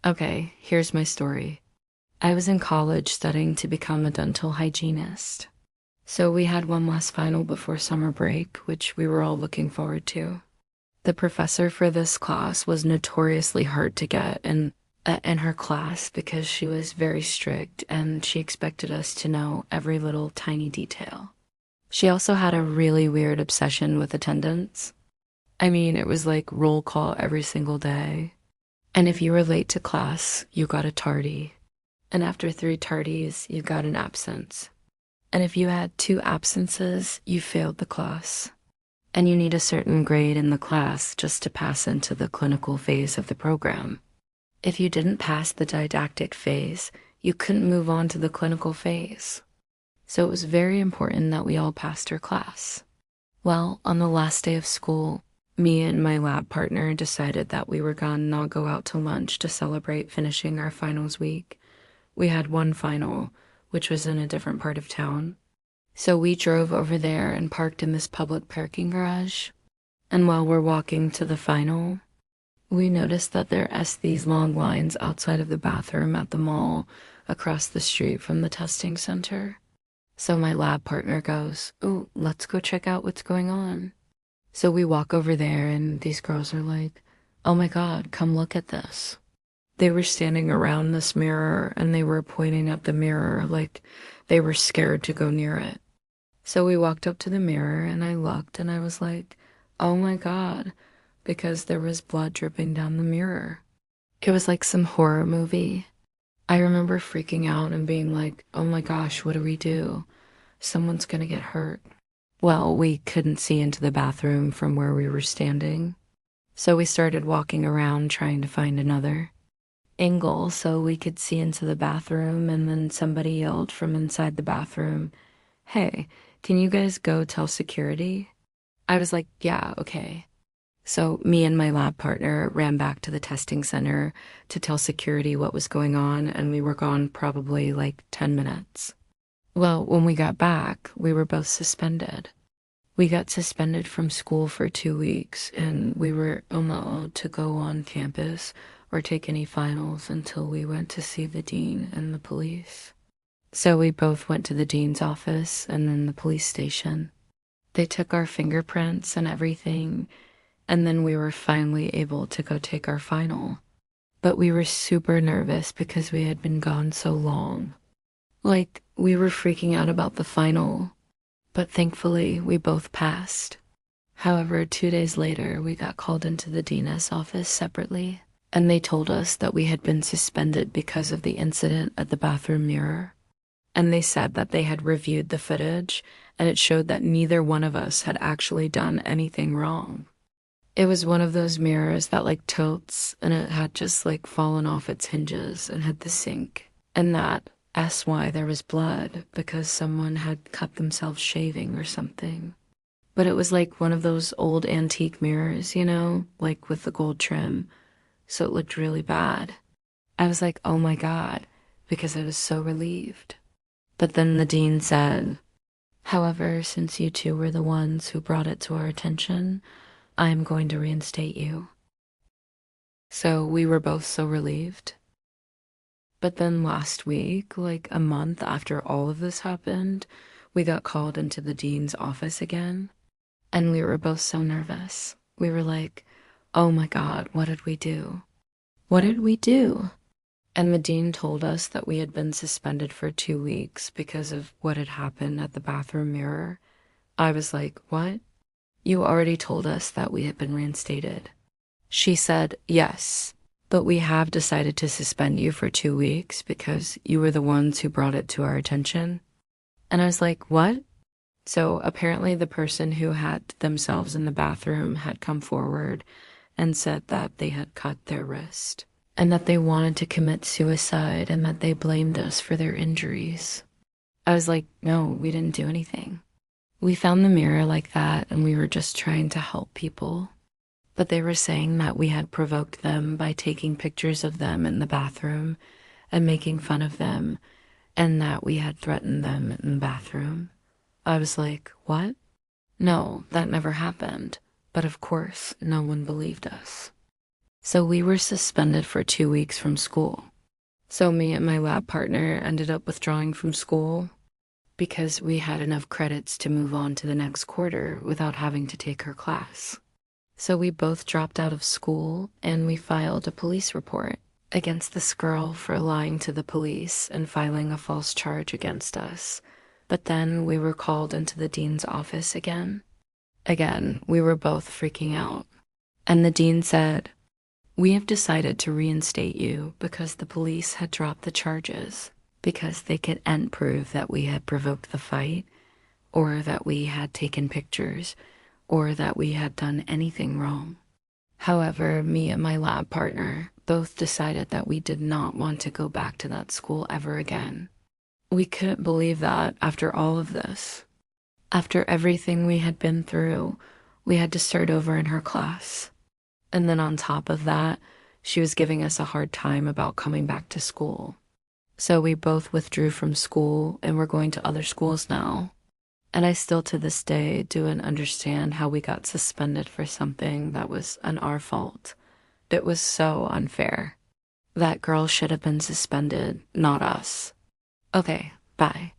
Okay, here's my story. I was in college studying to become a dental hygienist. So we had one last final before summer break, which we were all looking forward to. The professor for this class was notoriously hard to get in her class because she was very strict and she expected us to know every little tiny detail. She also had a really weird obsession with attendance. I mean, it was like roll call every single day. And if you were late to class, you got a tardy. And after three tardies, you got an absence. And if you had two absences, you failed the class. And you need a certain grade in the class just to pass into the clinical phase of the program. If you didn't pass the didactic phase, you couldn't move on to the clinical phase. So it was very important that we all passed her class. Well, on the last day of school, me and my lab partner decided that we were gonna not go out to lunch to celebrate finishing our finals week. We had one final, which was in a different part of town. So we drove over there and parked in this public parking garage. And while we're walking to the final, we noticed that there are these long lines outside of the bathroom at the mall across the street from the testing center. So my lab partner goes, "Ooh, let's go check out what's going on." So we walk over there and these girls are like, "Oh my God, come look at this." They were standing around this mirror and they were pointing at the mirror like they were scared to go near it. So we walked up to the mirror and I looked and I was like, "Oh my God," because there was blood dripping down the mirror. It was like some horror movie. I remember freaking out and being like, "Oh my gosh, what do we do? Someone's gonna get hurt." Well, we couldn't see into the bathroom from where we were standing. So we started walking around trying to find another angle so we could see into the bathroom, and then somebody yelled from inside the bathroom, "Hey, can you guys go tell security?" I was like, "Yeah, okay." So me and my lab partner ran back to the testing center to tell security what was going on, and we were gone probably like 10 minutes. Well, when we got back, we were both suspended. We got suspended from school for 2 weeks, and we were allowed to go on campus or take any finals until we went to see the dean and the police. So we both went to the dean's office and then the police station. They took our fingerprints and everything, and then we were finally able to go take our final. But we were super nervous because we had been gone so long. Like, we were freaking out about the final, but thankfully we both passed. However, 2 days later, we got called into the dean's office separately, and they told us that we had been suspended because of the incident at the bathroom mirror. And they said that they had reviewed the footage, and it showed that neither one of us had actually done anything wrong. It was one of those mirrors that like tilts, and it had just like fallen off its hinges and hit the sink. And that's why there was blood, because someone had cut themselves shaving or something. But it was like one of those old antique mirrors, like with the gold trim. So it looked really bad. I was like, "Oh my God," because I was so relieved. But then the dean said, "However, since you two were the ones who brought it to our attention, I am going to reinstate you." So we were both so relieved. But then last week, like a month after all of this happened, we got called into the dean's office again. And we were both so nervous. We were like, "Oh my God, what did we do? What did we do?" And the dean told us that we had been suspended for 2 weeks because of what had happened at the bathroom mirror. I was like, "What? You already told us that we had been reinstated." She said, "Yes, but we have decided to suspend you for 2 weeks because you were the ones who brought it to our attention." And I was like, "What?" So apparently the person who had themselves in the bathroom had come forward and said that they had cut their wrist and that they wanted to commit suicide and that they blamed us for their injuries. I was like, "No, we didn't do anything. We found the mirror like that and we were just trying to help people." But they were saying that we had provoked them by taking pictures of them in the bathroom and making fun of them, and that we had threatened them in the bathroom. I was like, "What? No, that never happened." But of course, no one believed us. So we were suspended for 2 weeks from school. So me and my lab partner ended up withdrawing from school because we had enough credits to move on to the next quarter without having to take her class. So we both dropped out of school and we filed a police report against this girl for lying to the police and filing a false charge against us. But then we were called into the dean's office again. Again, we were both freaking out. And the dean said, "We have decided to reinstate you because the police had dropped the charges because they could prove that we had provoked the fight or that we had taken pictures or that we had done anything wrong." However, me and my lab partner both decided that we did not want to go back to that school ever again. We couldn't believe that after all of this, after everything we had been through, we had to start over in her class. And then on top of that, she was giving us a hard time about coming back to school. So we both withdrew from school and we're going to other schools now. And I still to this day don't understand how we got suspended for something that was our fault. It was so unfair. That girl should have been suspended, not us. Okay, bye.